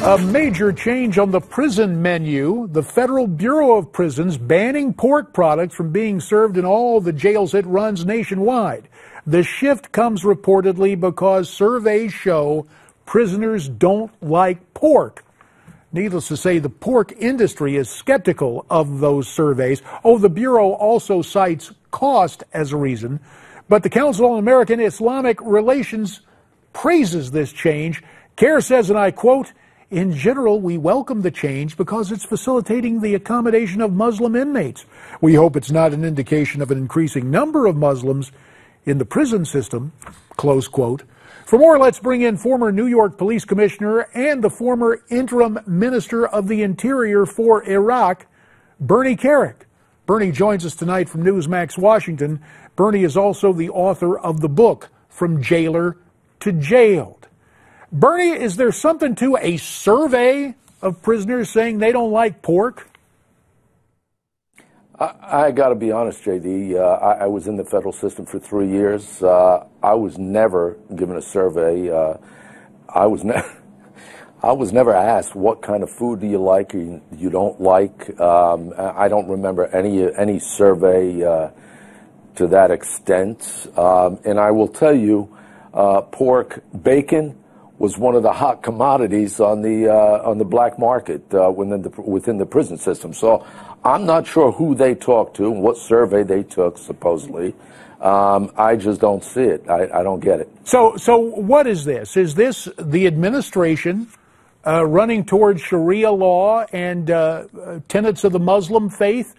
A major change on the prison menu. The Federal Bureau of Prisons banning pork products from being served in all the jails it runs nationwide. The shift comes reportedly because surveys show prisoners don't like pork. Needless to say, the pork industry is skeptical of those surveys. The Bureau also cites cost as a reason. But the Council on American Islamic Relations praises this change. CARE says, and I quote, "In general, we welcome the change because it's facilitating the accommodation of Muslim inmates. We hope it's not an indication of an increasing number of Muslims in the prison system," close quote. For more, let's bring in former New York Police Commissioner and the former interim Minister of the Interior for Iraq, Bernie Kerik. Bernie joins us tonight from Newsmax, Washington. Bernie is also the author of the book, From Jailer to Jailed. Bernie, is there something to a survey of prisoners saying they don't like pork? I got to be honest, JD. I was in the federal system for 3 years. I was never given a survey. I was never asked what kind of food do you like or you don't like. I don't remember any survey to that extent. And I will tell you, pork, bacon was one of the hot commodities on the black market within the prison system. So I'm not sure who they talked to and what survey they took, supposedly. I just don't see it. I don't get it. So what is this? Is this the administration running towards Sharia law and tenets of the Muslim faith?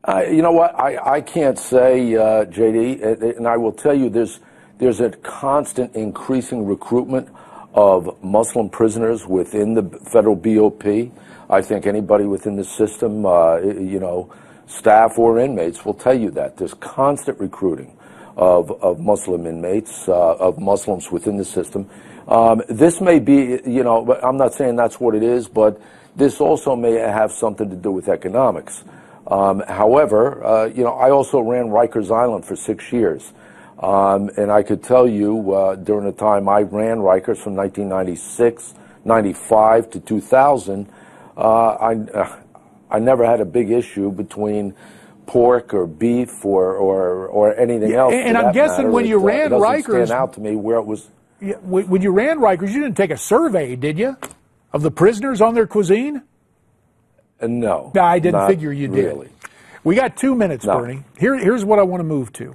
You know what? I can't say, JD, and I will tell you there's a constant increasing recruitment of Muslim prisoners within the federal BOP. I think anybody within the system, staff or inmates will tell you that. There's constant recruiting of Muslim inmates, of Muslims within the system. This may be, but I'm not saying that's what it is, but this also may have something to do with economics. However, I also ran Rikers Island for 6 years. And I could tell you during the time I ran Rikers from 1996, 95 to 2000, I never had a big issue between pork or beef or anything else. And I'm guessing when you ran Rikers, stand out to me where it was. Yeah, when you ran Rikers, you didn't take a survey, did you, of the prisoners on their cuisine? No. I didn't figure you did. Really. We got 2 minutes, No. Bernie. Here's what I want to move to.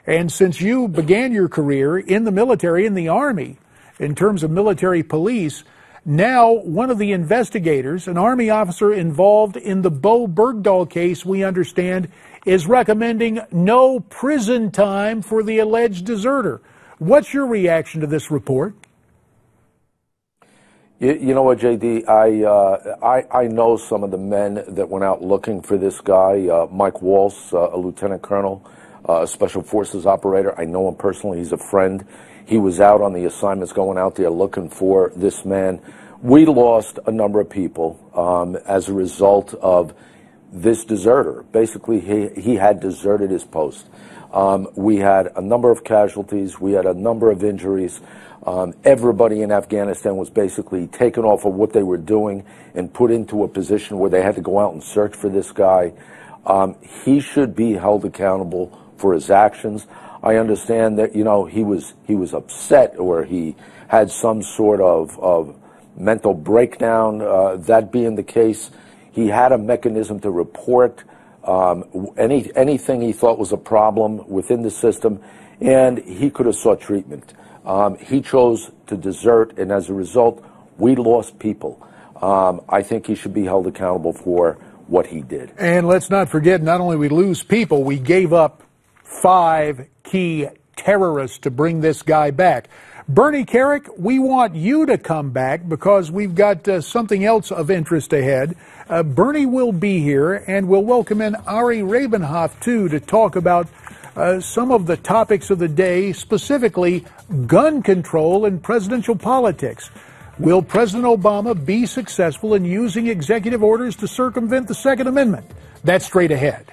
And since you began your career in the military, in the Army, in terms of military police, now one of the investigators, an Army officer involved in the Bowe Bergdahl case, we understand, is recommending no prison time for the alleged deserter. What's your reaction to this report? You know what, JD? I know some of the men that went out looking for this guy, Mike Wallace, a lieutenant colonel, a special forces operator. I know him personally. He's a friend. He was out on the assignments going out there looking for this man. We lost a number of people as a result of this deserter. Basically, he had deserted his post. We had a number of casualties. We had a number of injuries. Everybody in Afghanistan was basically taken off of what they were doing and put into a position where they had to go out and search for this guy. He should be held accountable for his actions. I understand that, he was upset or he had some sort of mental breakdown. That being the case, he had a mechanism to report anything he thought was a problem within the system, and he could have sought treatment. He chose to desert, and as a result, we lost people. I think he should be held accountable for what he did. And let's not forget, not only we lose people, we gave up 5 key terrorists to bring this guy back. Bernie Kerik, we want you to come back because we've got something else of interest ahead. Bernie will be here, and we'll welcome in Ari Rabenhoff, too, to talk about some of the topics of the day, specifically gun control in presidential politics. Will President Obama be successful in using executive orders to circumvent the Second Amendment? That's straight ahead.